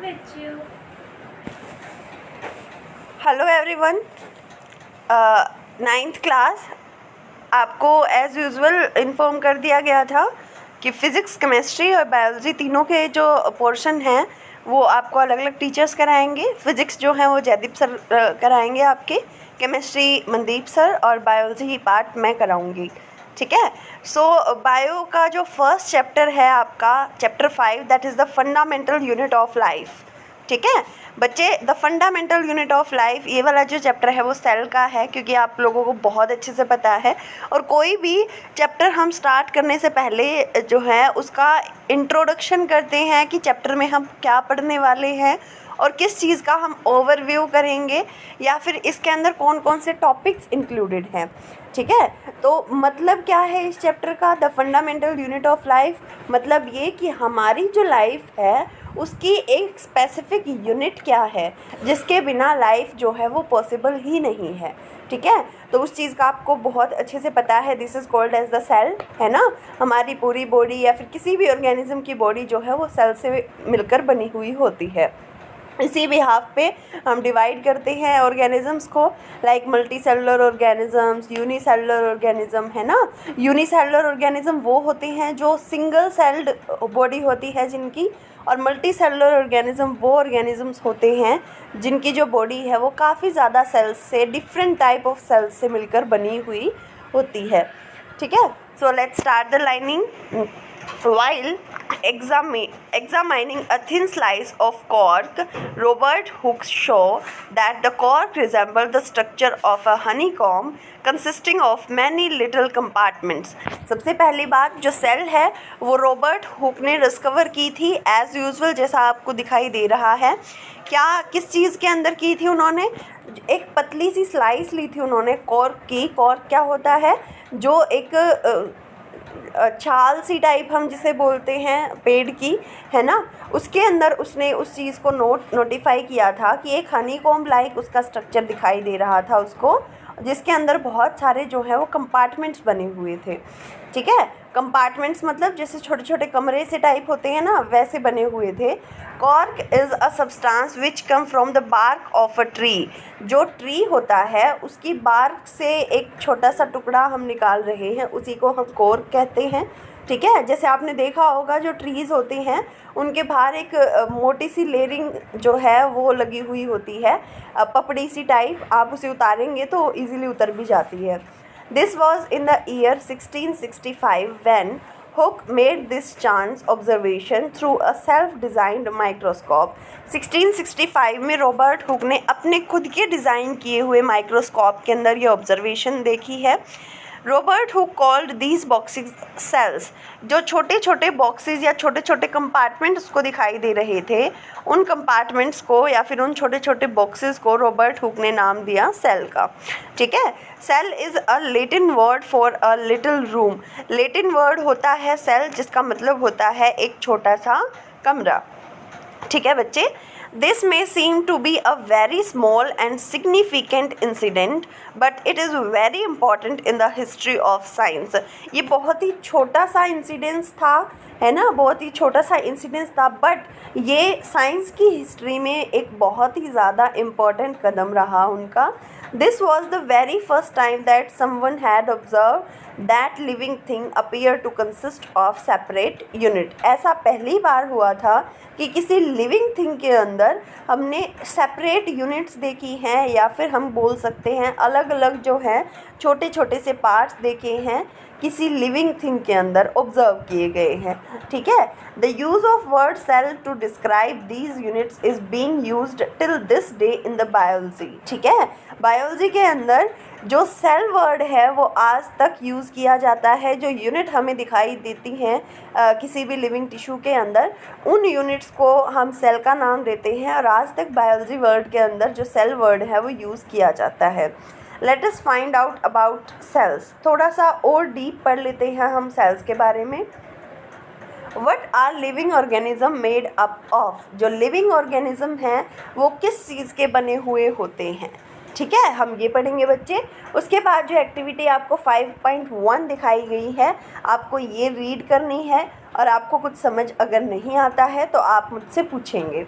बच्चों। Hello everyone, ninth class आपको as usual inform कर दिया गया था कि फ़िज़िक्स, केमिस्ट्री और बायोलॉजी तीनों के जो पोर्शन हैं वो आपको अलग अलग टीचर्स कराएंगे। फ़िज़िक्स जो है वो जयदीप सर कराएंगे आपके, केमिस्ट्री मनदीप सर और बायोलॉजी पार्ट मैं कराऊंगी। ठीक है। सो बायो का जो फर्स्ट चैप्टर है आपका chapter 5, that is the fundamental unit of life. ठीक है बच्चे, the fundamental unit of life, ये वाला जो चैप्टर है वो सेल का है, क्योंकि आप लोगों को बहुत अच्छे से पता है। और कोई भी चैप्टर हम स्टार्ट करने से पहले जो है उसका इंट्रोडक्शन करते हैं कि चैप्टर में हम क्या पढ़ने वाले हैं और किस चीज़ का हम ओवरव्यू करेंगे, या फिर इसके अंदर कौन कौन से टॉपिक्स इंक्लूडेड हैं। ठीक है, तो मतलब क्या है इस चैप्टर का, the fundamental unit of life, मतलब ये कि हमारी जो लाइफ है उसकी एक स्पेसिफिक यूनिट क्या है जिसके बिना लाइफ जो है वो पॉसिबल ही नहीं है। ठीक है, तो उस चीज़ का आपको बहुत अच्छे से पता है। This is called as the cell, है ना। हमारी पूरी बॉडी या फिर किसी भी ऑर्गेनिज्म की बॉडी जो है वो सेल से मिलकर बनी हुई होती है। इसी बिहाफ पे हम डिवाइड करते हैं ऑर्गेनिजम्स को, like multi cellular organisms, unicellular organism, है ना। यूनिसेलुलर ऑर्गेनिज्म वो होते हैं जो सिंगल सेल्ड बॉडी होती है जिनकी, और मल्टी सेलुलर ऑर्गेनिज्म वो ऑर्गेनिजम्स होते हैं जिनकी जो बॉडी है वो काफ़ी ज़्यादा सेल्स से, डिफरेंट टाइप ऑफ सेल्स से मिलकर बनी हुई होती है। ठीक है, so let's start the lining. While examining a thin slice of cork, Robert Hooke showed that the cork resembled the structure of a honeycomb consisting of many little compartments. सबसे पहली बात, जो सेल है वो रॉबर्ट हुक ने discover की थी as usual, जैसा आपको दिखाई दे रहा है। क्या किस चीज़ के अंदर की थी उन्होंने, एक पतली सी स्लाइस ली थी उन्होंने कॉर्क की। कॉर्क क्या होता है, जो एक छाल सी टाइप हम जिसे बोलते हैं पेड़ की, है ना, उसके अंदर उसने उस चीज़ को नोटिफाई किया था कि एक हनी कॉम्ब लाइक उसका स्ट्रक्चर दिखाई दे रहा था उसको, जिसके अंदर बहुत सारे जो है वो कंपार्टमेंट्स बने हुए थे। ठीक है, कंपार्टमेंट्स मतलब जैसे छोटे छोटे कमरे से टाइप होते हैं ना, वैसे बने हुए थे। Cork is a substance which come from the bark of a tree. जो ट्री होता है उसकी बार्क से एक छोटा सा टुकड़ा हम निकाल रहे हैं, उसी को हम कॉर्क कहते हैं। ठीक है, जैसे आपने देखा होगा जो ट्रीज़ होते हैं उनके बाहर एक मोटी सी लेयरिंग जो है वो लगी हुई होती है, पपड़ी सी टाइप, आप उसे उतारेंगे तो इजीली उतर भी जाती है। This was in the year 1665 when Hooke made this chance observation through a self-designed microscope. 1665 में रॉबर्ट हुक ने अपने खुद के डिज़ाइन किए हुए माइक्रोस्कोप के अंदर ये ऑब्जर्वेशन देखी है। Robert Hooke called these boxes cells. जो छोटे छोटे बॉक्सेस या छोटे छोटे कंपार्टमेंट्स उसको दिखाई दे रहे थे, उन कंपार्टमेंट्स को या फिर उन छोटे छोटे बॉक्सेस को रॉबर्ट हुक ने नाम दिया सेल का। ठीक है, cell is a Latin word for a little room. Latin word होता है सेल, जिसका मतलब होता है एक छोटा सा कमरा। ठीक है बच्चे, this may seem to be a very small and significant incident, but it is very important in the history of science. ये बहुत ही छोटा सा इंसिडेंस था, है ना, बहुत ही छोटा सा इंसिडेंस था, बट ये साइंस की हिस्ट्री में एक बहुत ही ज़्यादा इम्पोर्टेंट कदम रहा उनका। This was the very first time that someone had observed that living thing appear to consist of separate unit. ऐसा पहली बार हुआ था कि किसी लिविंग थिंग के अंदर हमने सेपरेट यूनिट्स देखी हैं, या फिर हम बोल सकते हैं अलग अलग जो हैं छोटे छोटे से पार्ट्स देखे हैं, किसी लिविंग थिंग के अंदर ऑब्जर्व किए गए हैं। ठीक है, the use of word cell to describe these units is being used till this day in the biology. ठीक है, बायोलॉजी के अंदर जो सेल वर्ड है वो आज तक यूज़ किया जाता है। जो यूनिट हमें दिखाई देती हैं किसी भी लिविंग टिश्यू के अंदर, उन यूनिट्स को हम सेल का नाम देते हैं, और आज तक बायोलॉजी वर्ड के अंदर जो सेल वर्ड है वो यूज़ किया जाता है। Let us find out about cells. थोड़ा सा और डीप पढ़ लेते हैं हम सेल्स के बारे में। What are living organism made up of. जो लिविंग ऑर्गेनिज्म हैं वो किस चीज़ के बने हुए होते हैं। ठीक है, हम ये पढ़ेंगे बच्चे। उसके बाद जो एक्टिविटी आपको 5.1 दिखाई गई है, आपको ये रीड करनी है, और आपको कुछ समझ अगर नहीं आता है तो आप मुझसे पूछेंगे।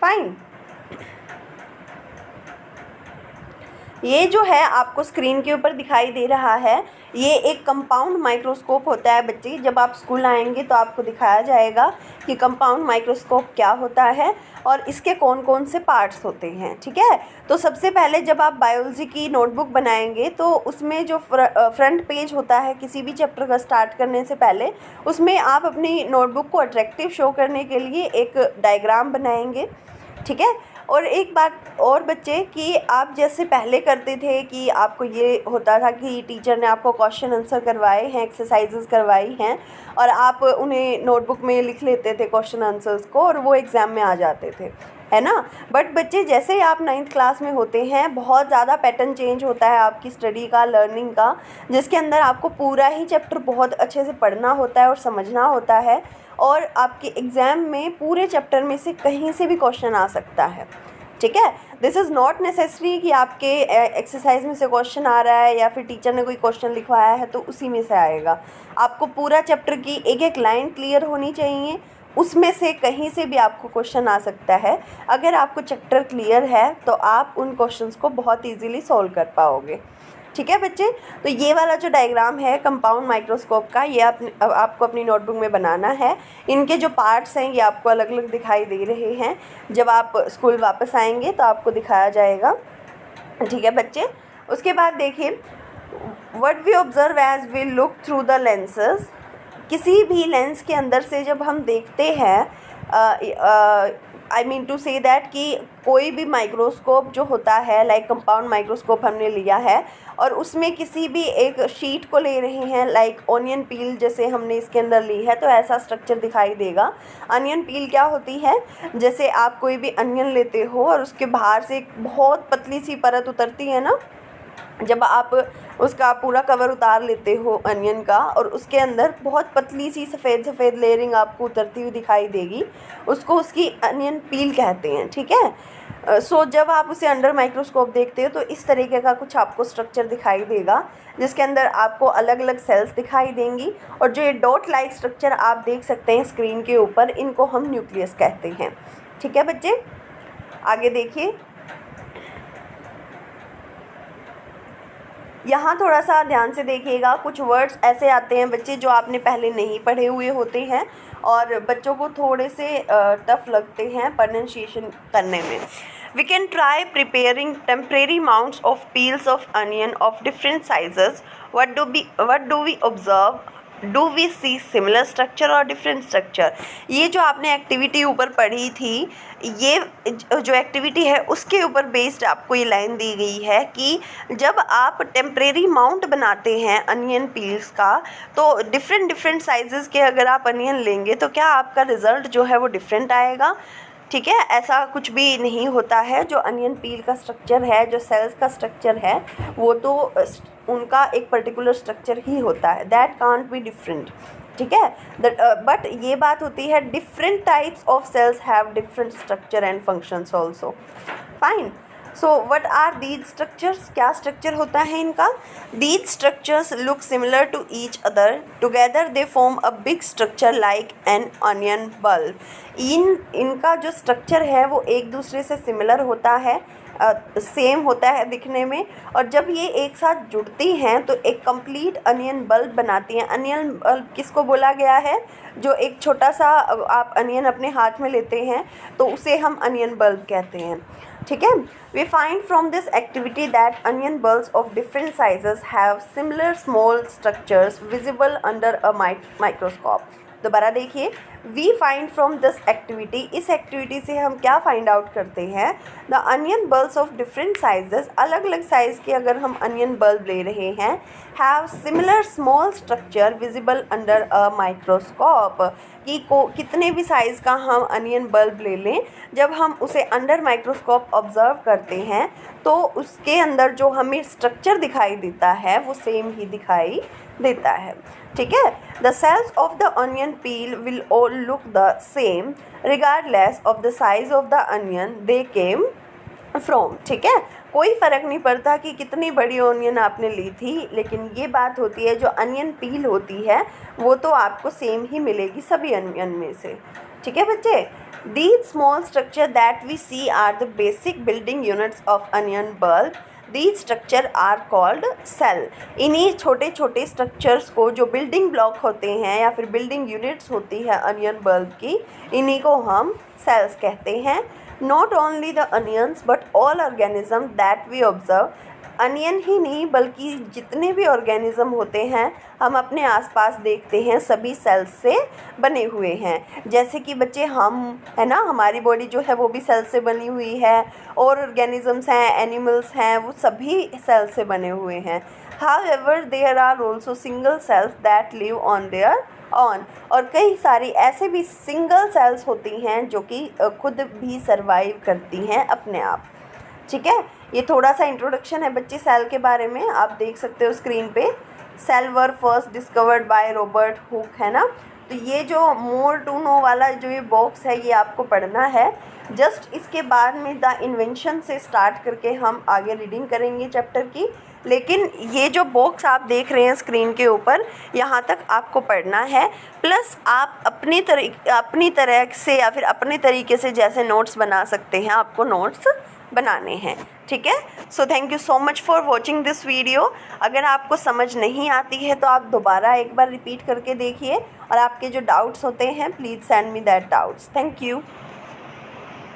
फाइन। ये जो है आपको स्क्रीन के ऊपर दिखाई दे रहा है, ये एक कंपाउंड माइक्रोस्कोप होता है बच्चे। जब आप स्कूल आएंगे तो आपको दिखाया जाएगा कि कंपाउंड माइक्रोस्कोप क्या होता है और इसके कौन कौन से पार्ट्स होते हैं, ठीक है। तो सबसे पहले जब आप बायोलॉजी की नोटबुक बनाएंगे तो उसमें जो फ्रंट पेज होता है किसी भी चैप्टर का स्टार्ट करने से पहले, उसमें आप अपनी नोटबुक को अट्रैक्टिव शो करने के लिए एक डायग्राम बनाएंगे, ठीक है। और एक बात और बच्चे कि आप जैसे पहले करते थे कि आपको ये होता था कि टीचर ने आपको क्वेश्चन आंसर करवाए हैं, एक्सरसाइजेस करवाई हैं और आप उन्हें नोटबुक में लिख लेते थे क्वेश्चन आंसर्स को और वो एग्ज़ाम में आ जाते थे, है ना। बट बच्चे जैसे ही आप 9th क्लास में होते हैं बहुत ज़्यादा पैटर्न चेंज होता है आपकी स्टडी का, लर्निंग का, जिसके अंदर आपको पूरा ही चैप्टर बहुत अच्छे से पढ़ना होता है और समझना होता है और आपके एग्ज़ाम में पूरे चैप्टर में से कहीं से भी क्वेश्चन आ सकता है, ठीक है। दिस इज़ नॉट नेसेसरी कि आपके एक्सरसाइज में से क्वेश्चन आ रहा है या फिर टीचर ने कोई क्वेश्चन लिखवाया है तो उसी में से आएगा। आपको पूरा चैप्टर की एक एक लाइन क्लियर होनी चाहिए, उसमें से कहीं से भी आपको क्वेश्चन आ सकता है। अगर आपको चैप्टर क्लियर है तो आप उन क्वेश्चंस को बहुत इजीली सॉल्व कर पाओगे, ठीक है बच्चे। तो ये वाला जो डायग्राम है कंपाउंड माइक्रोस्कोप का, ये आपको अपनी नोटबुक में बनाना है। इनके जो पार्ट्स हैं ये आपको अलग अलग दिखाई दे रहे हैं। जब आप स्कूल वापस आएंगे तो आपको दिखाया जाएगा, ठीक है बच्चे। उसके बाद देखिए, what we observe as we look through the lenses. किसी भी लेंस के अंदर से जब हम देखते हैं, I mean to say that कि कोई भी माइक्रोस्कोप जो होता है, लाइक कंपाउंड माइक्रोस्कोप हमने लिया है और उसमें किसी भी एक शीट को ले रहे हैं, लाइक ऑनियन पील जैसे हमने इसके अंदर ली है, तो ऐसा स्ट्रक्चर दिखाई देगा। अनियन पील क्या होती है, जैसे आप कोई भी अनियन लेते हो और उसके बाहर से एक बहुत पतली सी परत उतरती है ना, जब आप उसका पूरा कवर उतार लेते हो अनियन का और उसके अंदर बहुत पतली सी सफ़ेद सफ़ेद लेयरिंग आपको उतरती हुई दिखाई देगी, उसको उसकी अनियन पील कहते हैं, ठीक है। सो जब आप उसे अंडर माइक्रोस्कोप देखते हो तो इस तरीके का कुछ आपको स्ट्रक्चर दिखाई देगा, जिसके अंदर आपको अलग अलग सेल्स दिखाई देंगी और जो ये डॉट लाइक स्ट्रक्चर आप देख सकते हैं स्क्रीन के ऊपर, इनको हम न्यूक्लियस कहते हैं, ठीक है बच्चे। आगे देखिए, यहाँ थोड़ा सा ध्यान से देखिएगा, कुछ वर्ड्स ऐसे आते हैं बच्चे जो आपने पहले नहीं पढ़े हुए होते हैं और बच्चों को थोड़े से टफ लगते हैं प्रोनाउंसिएशन करने में। We can try preparing temporary mounts of peels of onion of different sizes. What do we observe? Do we see similar structure or different structure? ये जो आपने एक्टिविटी ऊपर पढ़ी थी, ये जो एक्टिविटी है उसके ऊपर बेस्ड आपको ये लाइन दी गई है कि जब आप टेम्परेरी माउंट बनाते हैं अनियन पील्स का, तो डिफरेंट साइजेस के अगर आप अनियन लेंगे तो क्या आपका रिज़ल्ट जो है वो डिफरेंट आएगा, ठीक है। ऐसा कुछ भी नहीं होता है। जो अनियन पील का स्ट्रक्चर है, जो सेल्स का स्ट्रक्चर है, वो तो उनका एक पर्टिकुलर स्ट्रक्चर ही होता है, दैट कांट बी डिफरेंट, ठीक है। बट ये बात होती है different types of cells have different structure and functions also, fine. So what are these structures, क्या स्ट्रक्चर होता है इनका। These structures look similar to each other, together they form a big structure like an onion bulb. इनका जो structure है वो एक दूसरे से सिमिलर होता है, सेम होता है दिखने में, और जब ये एक साथ जुड़ती हैं तो एक कंप्लीट अनियन बल्ब बनाती हैं। अनियन बल्ब किसको बोला गया है, जो एक छोटा सा आप अनियन अपने हाथ में लेते हैं तो उसे हम अनियन बल्ब कहते हैं, ठीक है। We find from this activity that onion bulbs of different sizes have similar small structures visible under a microscope. दोबारा देखिए, we find from this activity, इस एक्टिविटी से हम क्या फाइंड आउट करते हैं, the onion bulbs of different sizes, अलग अलग साइज़ के अगर हम अनियन बल्ब ले रहे हैं, have similar small structure visible under a microscope, कि कितने भी साइज़ का हम अनियन बल्ब ले लें, जब हम उसे अंडर माइक्रोस्कोप ऑब्जर्व करते हैं तो उसके अंदर जो हमें स्ट्रक्चर दिखाई देता है वो सेम ही दिखाई देता है, ठीक है। The cells of the onion peel will all look the same regardless of the size of the onion they came from, ठीक है। कोई फ़र्क नहीं पड़ता कि कितनी बड़ी ऑनियन आपने ली थी, लेकिन ये बात होती है जो अनियन पील होती है वो तो आपको सेम ही मिलेगी सभी अनियन में से, ठीक है बच्चे। These small structure that we see are the basic building units of onion bulb. These structure are called cell. इन्हीं छोटे छोटे स्ट्रक्चर्स को, जो बिल्डिंग ब्लॉक होते हैं या फिर बिल्डिंग यूनिट्स होती है अनियन बल्ब की, इन्हीं को हम सेल्स कहते हैं। Not only the onions but all organism that we observe. Onion ही नहीं बल्कि जितने भी ऑर्गेनिज्म होते हैं हम अपने आसपास देखते हैं, सभी सेल्स से बने हुए हैं। जैसे कि बच्चे हम है ना, हमारी बॉडी जो है वो भी सेल से बनी हुई है, और ऑर्गेनिजम्स हैं, एनिमल्स हैं, वो सभी सेल से बने हुए हैं। However there are also single cells that live on their own, और कई सारी ऐसे भी सिंगल सेल्स होती हैं जो कि खुद भी सर्वाइव करती हैं अपने आप। ठीक है, ये थोड़ा सा इंट्रोडक्शन है बच्चे सेल के बारे में, आप देख सकते हो स्क्रीन पे। Cell were first discovered by Robert Hooke, है ना। तो ये जो मोर टू नो वाला जो ये बॉक्स है ये आपको पढ़ना है। जस्ट इसके बाद में द इन्वेंशन से स्टार्ट करके हम आगे रीडिंग करेंगे चैप्टर की, लेकिन ये जो बॉक्स आप देख रहे हैं स्क्रीन के ऊपर, यहाँ तक आपको पढ़ना है। प्लस आप अपनी तरह से या फिर अपने तरीके से जैसे नोट्स बना सकते हैं, आपको नोट्स बनाने हैं। ठीक है, so thank you so much for watching this video. अगर आपको समझ नहीं आती है तो आप दोबारा एक बार रिपीट करके देखिए, और आपके जो डाउट्स होते हैं please send me that doubts. Thank you.